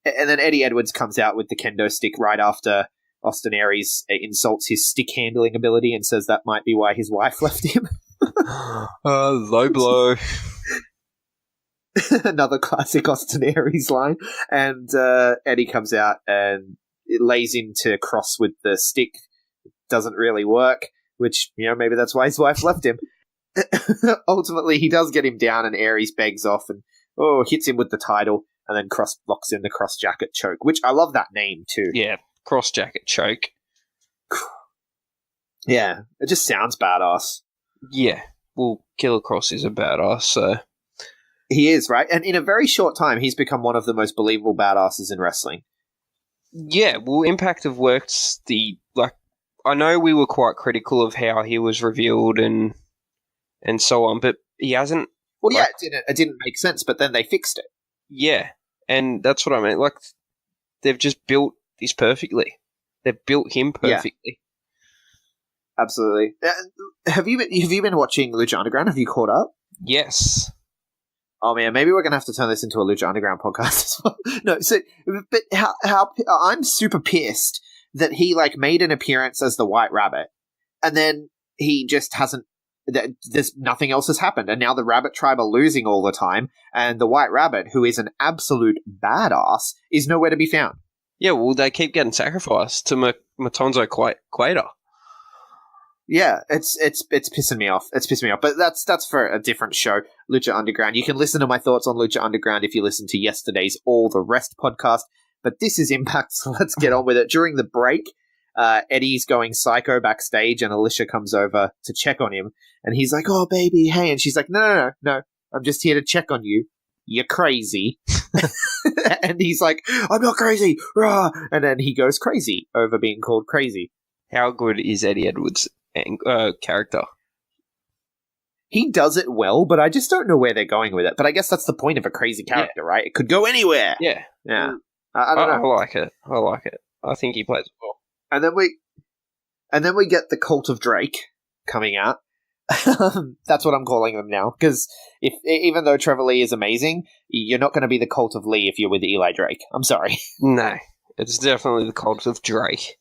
Eddie Edwards comes out with the kendo stick right after Austin Aries insults his stick handling ability and says that might be why his wife left him. Low blow. Another classic Austin Aries line. And Eddie comes out and it lays into Cross with the stick. It doesn't really work, which, maybe that's why his wife left him. Ultimately, he does get him down and Aries begs off and hits him with the title, and then Cross blocks in the Cross Jacket Choke, which I love that name too. Yeah, Cross Jacket Choke. Yeah, it just sounds badass. Yeah, well, Killer Cross is a badass, so... He is, right? And in a very short time, he's become one of the most believable badasses in wrestling. Yeah, well, Impact have worked I know we were quite critical of how he was revealed and so on, but he hasn't... Well, yeah, it didn't make sense, but then they fixed it. Yeah, and that's what I mean. They've just built this perfectly. They've built him perfectly. Yeah. Absolutely. Have you been watching Lucha Underground? Have you caught up? Yes. Oh man, maybe we're gonna have to turn this into a Lucha Underground podcast as well. No, but how I'm super pissed that he made an appearance as the White Rabbit, and then he just hasn't. There's nothing else has happened, and now the Rabbit Tribe are losing all the time, and the White Rabbit, who is an absolute badass, is nowhere to be found. Yeah, well, they keep getting sacrificed to Matonzo Quater. Yeah, it's pissing me off. It's pissing me off. But that's for a different show, Lucha Underground. You can listen to my thoughts on Lucha Underground if you listen to yesterday's All the Rest podcast. But this is Impact, so let's get on with it. During the break, Eddie's going psycho backstage, and Alicia comes over to check on him. And he's like, "Oh, baby, hey." And she's like, No. I'm just here to check on you. You're crazy. And he's like, "I'm not crazy." Rah! And then he goes crazy over being called crazy. How good is Eddie Edwards' character? He does it well, but I just don't know where they're going with it. But I guess that's the point of a crazy character, right? It could go anywhere. Yeah. Yeah. I don't know. I like it. I think he plays well. And then we get the Cult of Drake coming out. That's what I'm calling them now. Because even though Trevor Lee is amazing, you're not going to be the Cult of Lee if you're with Eli Drake. I'm sorry. No, it's definitely the Cult of Drake.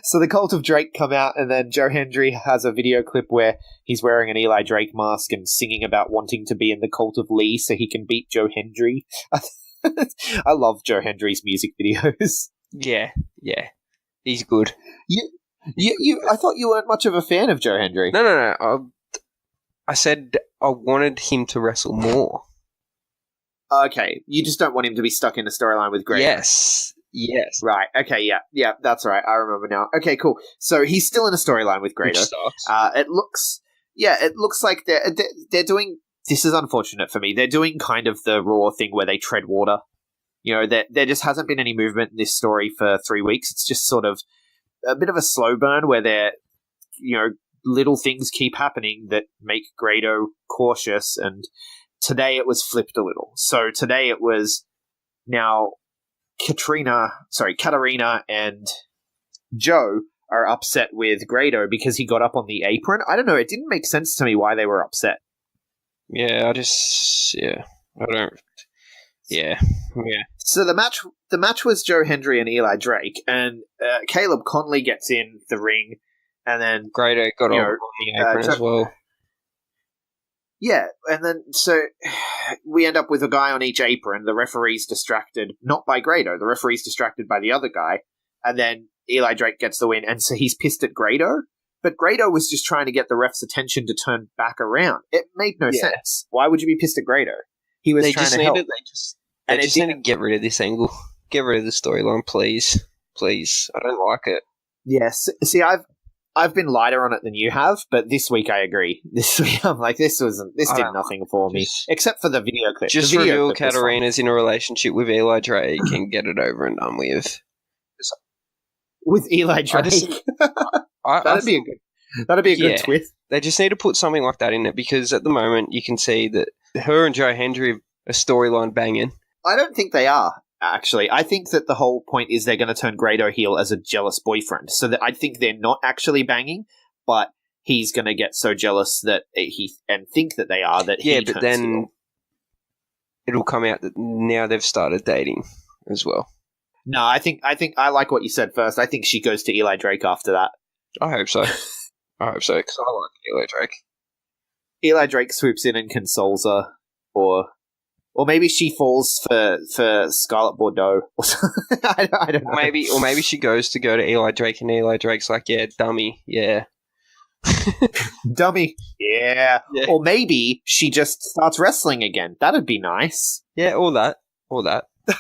So the Cult of Drake come out, and then Joe Hendry has a video clip where he's wearing an Eli Drake mask and singing about wanting to be in the Cult of Lee so he can beat Joe Hendry. I love Joe Hendry's music videos. Yeah. He's good. I thought you weren't much of a fan of Joe Hendry. No. I said I wanted him to wrestle more. Okay, you just don't want him to be stuck in a storyline with Greg. Yes. Right. Okay. Yeah. That's right. I remember now. Okay. Cool. So he's still in a storyline with Grado. Which sucks. It looks like they're doing. This is unfortunate for me. They're doing kind of the Raw thing where they tread water. You know, there just hasn't been any movement in this story for 3 weeks. It's just sort of a bit of a slow burn where little things keep happening that make Grado cautious. And today it was flipped a little. So today it was now. Katarina and Joe are upset with Grado because he got up on the apron. I don't know. It didn't make sense to me why they were upset. Yeah, Yeah. So the match was Joe Hendry and Eli Drake, and Caleb Conley gets in the ring, and then Grado got on the apron as well. Yeah, and then so we end up with a guy on each apron. The referee's distracted, not by Grado. The referee's distracted by the other guy, and then Eli Drake gets the win, and so he's pissed at Grado. But Grado was just trying to get the ref's attention to turn back around. It made no sense. Why would you be pissed at Grado? He was trying to help. They just need to get rid of this angle. Get rid of the storyline, please. Please. I don't like it. Yes. See, I've been lighter on it than you have, but this week I agree. This week I'm like, this did nothing for me, except for the video clip. Just reveal Katarina's in a relationship with Eli Drake and get it over and done with. With Eli Drake, that'd be a good twist. They just need to put something like that in it because at the moment you can see that her and Joe Hendry are storyline banging. I don't think they are. Actually, I think that the whole point is they're going to turn Grado heel as a jealous boyfriend. So that I think they're not actually banging, but he's going to get so jealous that think that they are that he turns but then heel. It'll come out that now they've started dating as well. No, I think I like what you said first. I think she goes to Eli Drake after that. I hope so. Because I like Eli Drake. Eli Drake swoops in and consoles her, or maybe she falls for Scarlett Bordeaux. I don't know. Maybe she goes to Eli Drake, and Eli Drake's like, "Yeah, dummy, yeah, dummy, yeah." Or maybe she just starts wrestling again. That'd be nice. Yeah, all that.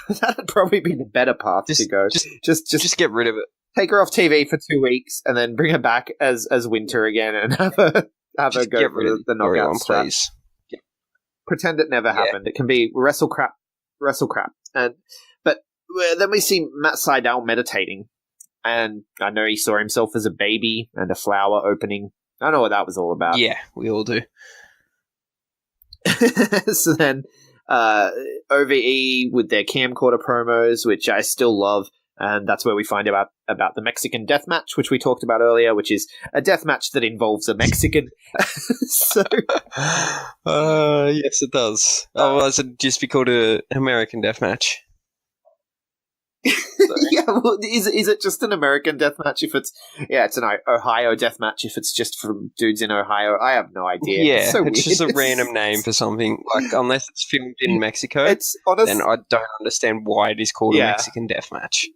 That'd probably be the better path to go. Just get rid of it. Take her off TV for 2 weeks, and then bring her back as Winter again, and have her go for the knockout strap. Please. Pretend it never happened. It can be wrestle crap. But then we see Matt Sydal meditating, and I know he saw himself as a baby and a flower opening. I don't know what that was all about. Yeah, we all do. So then OVE with their camcorder promos, which I still love, and that's where we find about the Mexican death match, which we talked about earlier, which is a death match that involves a Mexican. So, yes, it does. Otherwise, it'd just be called an American death match. Yeah, well, is it just an American death match if it's an Ohio death match if it's just from dudes in Ohio? I have no idea. Yeah, it's just a random name for something. Like, unless it's filmed in Mexico, then I don't understand why it is called a Mexican death match.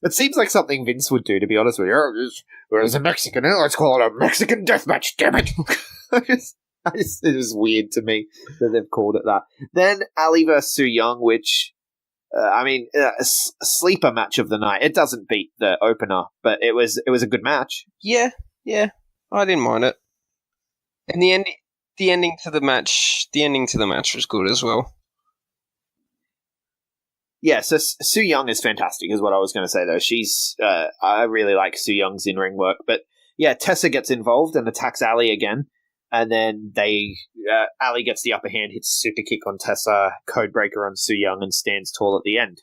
It seems like something Vince would do, to be honest with you. Whereas a Mexican, let's call it a Mexican death match, damn it! It was weird to me that they've called it that. Then Ali vs. Su Yung, which, a sleeper match of the night. It doesn't beat the opener, but it was a good match. Yeah, I didn't mind it. And the ending to the match was good as well. Yeah, so Su Yung is fantastic, is what I was going to say, though. She's, I really like Su Young's in-ring work. But, yeah, Tessa gets involved and attacks Ali again. And then Ali gets the upper hand, hits a super kick on Tessa, codebreaker on Su Yung, and stands tall at the end.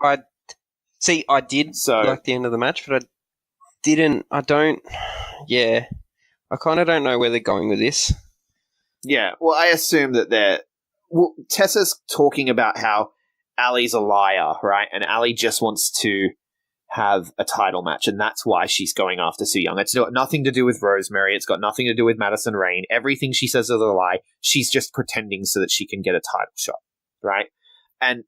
I did like the end of the match, but I kind of don't know where they're going with this. Yeah, well, I assume that Tessa's talking about how Ali's a liar, right? And Ali just wants to have a title match, and that's why she's going after Su Yung. It's got nothing to do with Rosemary. It's got nothing to do with Madison Rayne. Everything she says is a lie. She's just pretending so that she can get a title shot. right? And,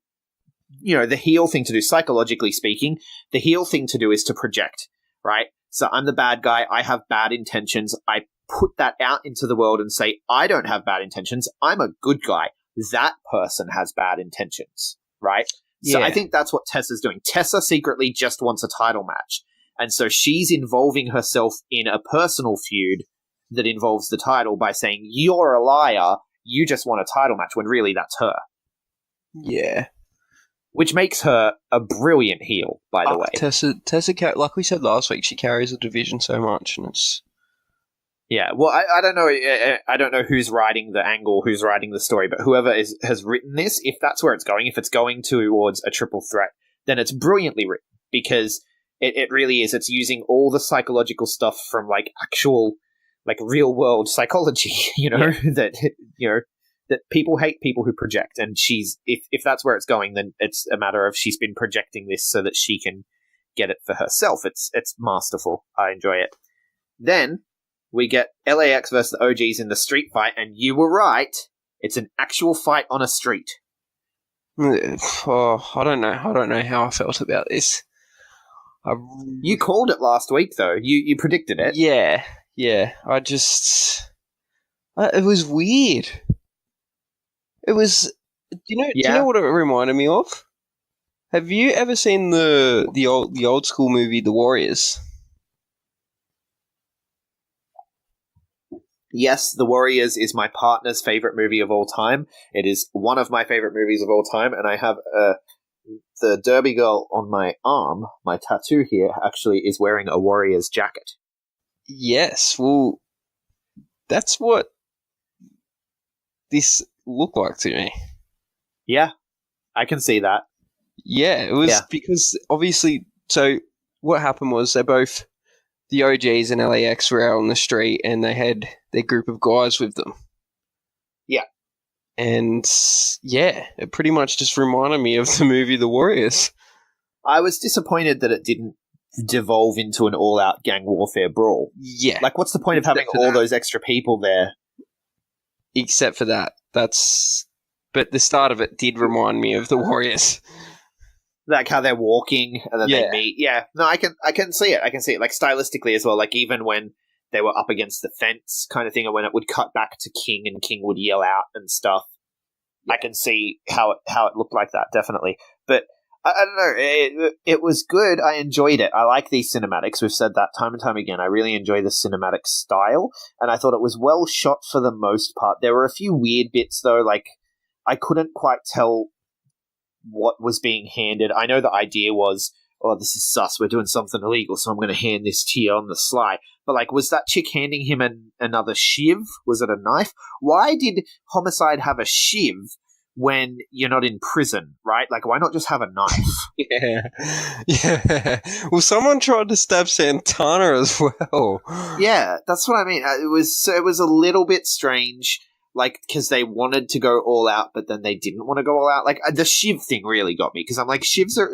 the heel thing to do, psychologically speaking, the heel thing to do is to project, right? So I'm the bad guy. I have bad intentions. I put that out into the world and say, I don't have bad intentions. I'm a good guy. That person has bad intentions, right? So I think that's what Tessa's doing. Tessa secretly just wants a title match. And so she's involving herself in a personal feud that involves the title by saying, you're a liar, you just want a title match, when really that's her. Yeah. Which makes her a brilliant heel, by the way. Tessa, like we said last week, she carries the division so much, and it's... Yeah, well, I don't know. I don't know who's writing the angle, who's writing the story, but whoever has written this, if that's where it's going, if it's going towards a triple threat, then it's brilliantly written, because it really is. It's using all the psychological stuff from actual real world psychology. That people hate people who project, and she's if that's where it's going, then it's a matter of she's been projecting this so that she can get it for herself. It's masterful. I enjoy it. Then we get LAX versus the OGs in the street fight, and you were right. It's an actual fight on a street. Oh, I don't know how I felt about this. You called it last week, though. You predicted it. Yeah. I just... it was weird. It was... Do you know what it reminded me of? Have you ever seen the old school movie The Warriors? Yes, The Warriors is my partner's favorite movie of all time. It is one of my favorite movies of all time, and I have the Derby girl on my arm, my tattoo here, actually is wearing a Warriors jacket. Yes, well, that's what this looked like to me. Yeah, I can see that. Yeah, it was because obviously, so what happened was the OGs and LAX were out on the street and they had their group of guys with them. Yeah. And it pretty much just reminded me of the movie The Warriors. I was disappointed that it didn't devolve into an all-out gang warfare brawl. Yeah. What's the point of having all those extra people there? Except for that. But the start of it did remind me of The Warriors. How they're walking and then they meet. Yeah. No, I can see it. I can see it. Stylistically as well. Even when they were up against the fence kind of thing, and when it would cut back to King and King would yell out and stuff. Yeah. I can see how it looked like that, definitely. But I don't know. It was good. I enjoyed it. I like these cinematics. We've said that time and time again. I really enjoy the cinematic style, and I thought it was well shot for the most part. There were a few weird bits, though. I couldn't quite tell what was being handed. I know the idea was, this is sus, we're doing something illegal, so I'm going to hand this to you on the sly. But, was that chick handing him another shiv? Was it a knife? Why did Homicide have a shiv when you're not in prison, right? Why not just have a knife? Yeah. Well, someone tried to stab Santana as well. Yeah, that's what I mean. It was a little bit strange. Because they wanted to go all out, but then they didn't want to go all out. The shiv thing really got me, because I'm shivs are...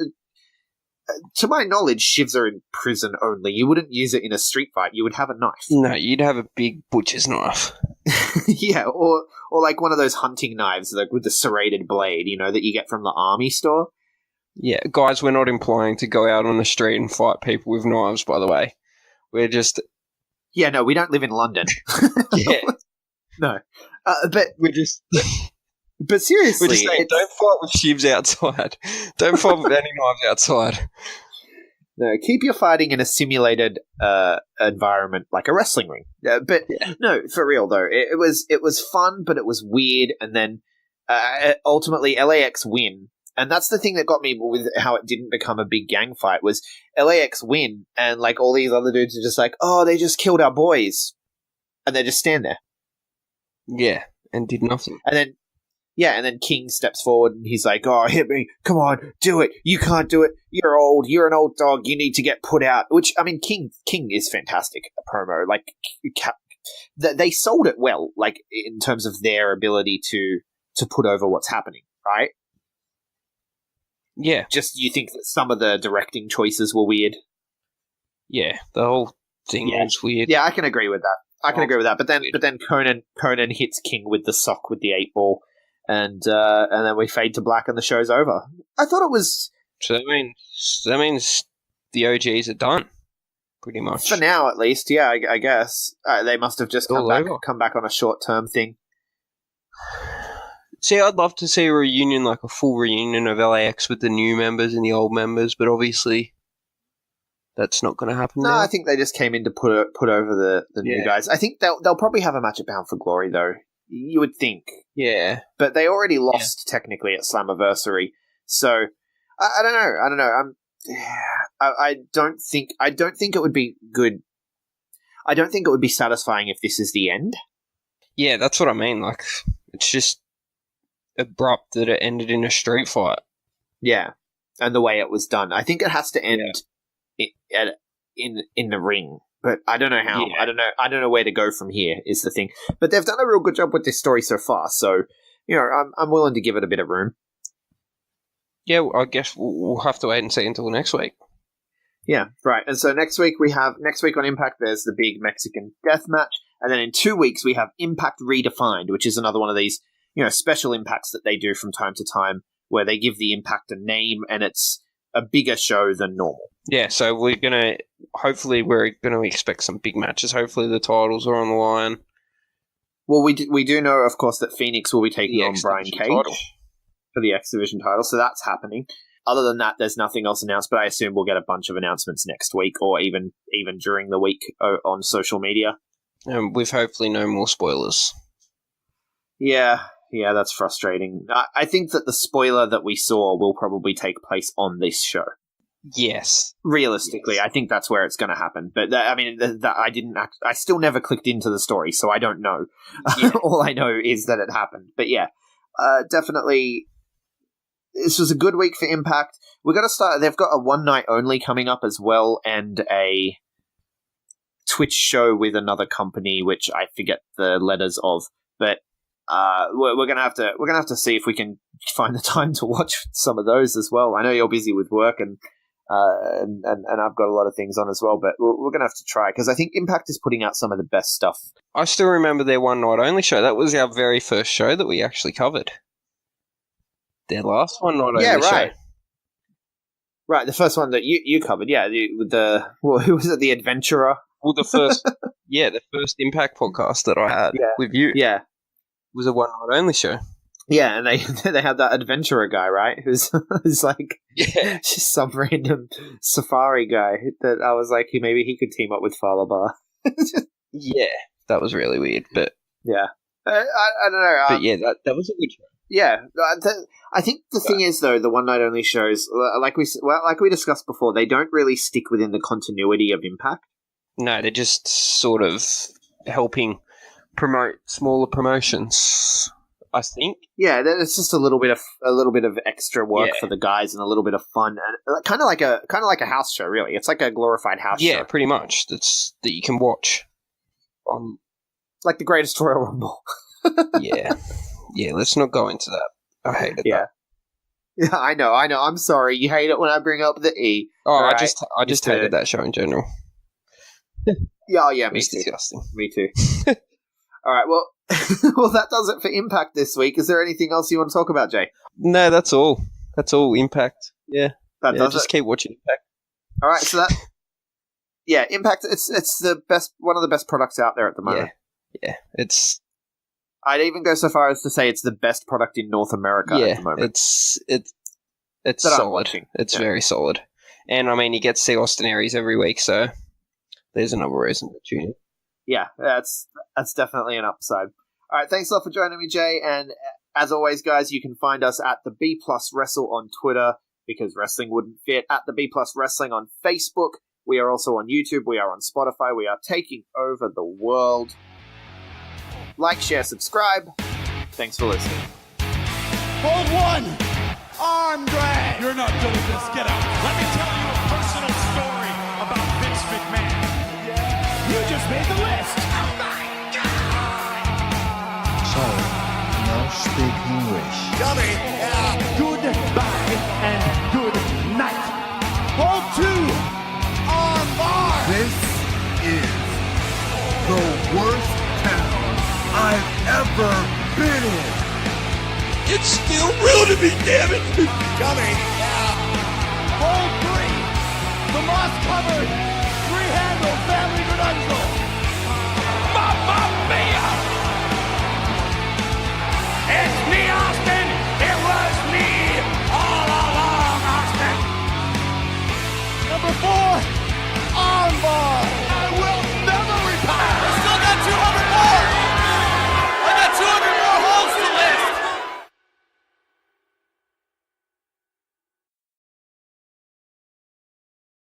To my knowledge, shivs are in prison only. You wouldn't use it in a street fight. You would have a knife. No, you'd have a big butcher's knife. Yeah, or one of those hunting knives, with the serrated blade, that you get from the army store. Yeah, guys, we're not implying to go out on the street and fight people with knives, by the way. We're just... Yeah, no, we don't live in London. Yeah. No. But we're just... But seriously... We're just saying, don't fight with shivs outside. Don't fight with any knives outside. No, keep your fighting in a simulated environment, like a wrestling ring. No, for real though, it was fun, but it was weird, and then ultimately LAX win. And that's the thing that got me with how it didn't become a big gang fight, was LAX win, and all these other dudes are just they just killed our boys. And they just stand there. Yeah, and did nothing. And then King steps forward and he's like, hit me. Come on, do it. You can't do it. You're old. You're an old dog. You need to get put out. Which, I mean, King is fantastic, a promo. They sold it well, in terms of their ability to put over what's happening, right? Yeah. Just, you think that some of the directing choices were weird? Yeah, the whole thing was weird. Yeah, I can agree with that. But then Conan hits King with the sock with the 8 ball, and then we fade to black and the show's over. I thought it was So that means the OGs are done, pretty much. for now at least. Yeah, I guess they must have just All over. come back on a short-term thing. See, I'd love to see a reunion, like a full reunion of LAX with the new members and the old members, but obviously that's not going to happen No, now. I think they just came in to put over the new Yeah. guys. I think they'll probably have a match at Bound for Glory though. You would think, Yeah. but they already lost technically at Slammiversary, so I don't know. I don't think it would be good. I don't think it would be satisfying if this is the end. Yeah, that's what I mean. Like, it's just abrupt that it ended in a street fight. Yeah, and the way it was done, I think it has to end in the ring. But I don't know how. Yeah. I don't know where to go from here. Is the thing. But they've done a real good job with this story so far. So I'm willing to give it a bit of room. Yeah, well, I guess we'll have to wait and see until next week. Yeah, right. And so next week on Impact, there's the big Mexican death match, and then in 2 weeks we have Impact Redefined, which is another one of these special impacts that they do from time to time, where they give the Impact a name, and it's a bigger show than normal. Yeah, so we're gonna expect some big matches. Hopefully the titles are on the line. Well, we do know, of course, that Phoenix will be taking The on Brian X-Division Cage title. for the X Division title, so that's happening. Other than that, there's nothing else announced, but I assume we'll get a bunch of announcements next week, or even during the week on social media. With hopefully no more spoilers. Yeah, that's frustrating. I think that the spoiler that we saw will probably take place on this show. Yes. Realistically, I think that's where it's going to happen. But I still never clicked into the story, so I don't know. Yeah. All I know is that it happened. But yeah, definitely, this was a good week for Impact. We're going to start. They've got a one night only coming up as well, and a Twitch show with another company, which I forget the letters of. But we're gonna have to see if we can find the time to watch some of those as well. I know you're busy with work, and I've got a lot of things on as well, but we're gonna have to try, because I think Impact is putting out some of the best stuff. I still remember their one night only show. That was our very first show that we actually covered. Their last one night only show. Right, the first one that you covered, who was it? The Adventurer. Well, the first Impact podcast that I had with you. Yeah. Was a one night only show. Yeah, and they had that adventurer guy, right? Who's like just some random safari guy that I was like, maybe he could team up with Falabar. Yeah, that was really weird, but yeah, I don't know. But yeah, that was a good show. Yeah, I think the thing is though, the one night only shows, like we discussed before, they don't really stick within the continuity of Impact. No, they're just sort of helping promote smaller promotions, I think. Yeah, it's just a little bit of extra work for the guys and a little bit of fun, and kind of like a house show, really. It's like a glorified house show. Yeah, pretty much. That you can watch on, like the Greatest Royal Rumble. Yeah. Let's not go into that. I hated that. Yeah, I know. I'm sorry. You hate it when I bring up the E. Oh, right. I just hated that show in general. Yeah, It me was too. disgusting. Me too. All right, well, that does it for Impact this week. Is there anything else you want to talk about, Jay? No, that's all. That's all. Impact. Yeah. That does just it. keep watching Impact. All right, so that Impact. It's the best, one of the best products out there at the moment. Yeah. It's. I'd even go so far as to say it's the best product in North America at the moment. It's That I'm solid. watching. It's very solid. And I mean, you get to see Austin Aries every week, so there's another reason to tune in. Yeah, that's definitely an upside. All right, thanks a lot for joining me, Jay. And as always, guys, you can find us at the B Plus Wrestle on Twitter, because wrestling wouldn't fit, at the B Plus Wrestling on Facebook. We are also on YouTube. We are on Spotify. We are taking over the world. Like, share, subscribe. Thanks for listening. Hold one. Arm drag. You're not doing this. Get out. Let me tell you a personal story about Vince McMahon. You just made the list. Sorry, no speak English. Goodbye and good night. Hold two. Arm bar. This is the worst town I've ever been in. It's still real to me, damn it! Coming. Hole 3. The moss-covered, three-handle family credential. Mamma mia! It's me, Austin. It was me all along, Austin. Number 4.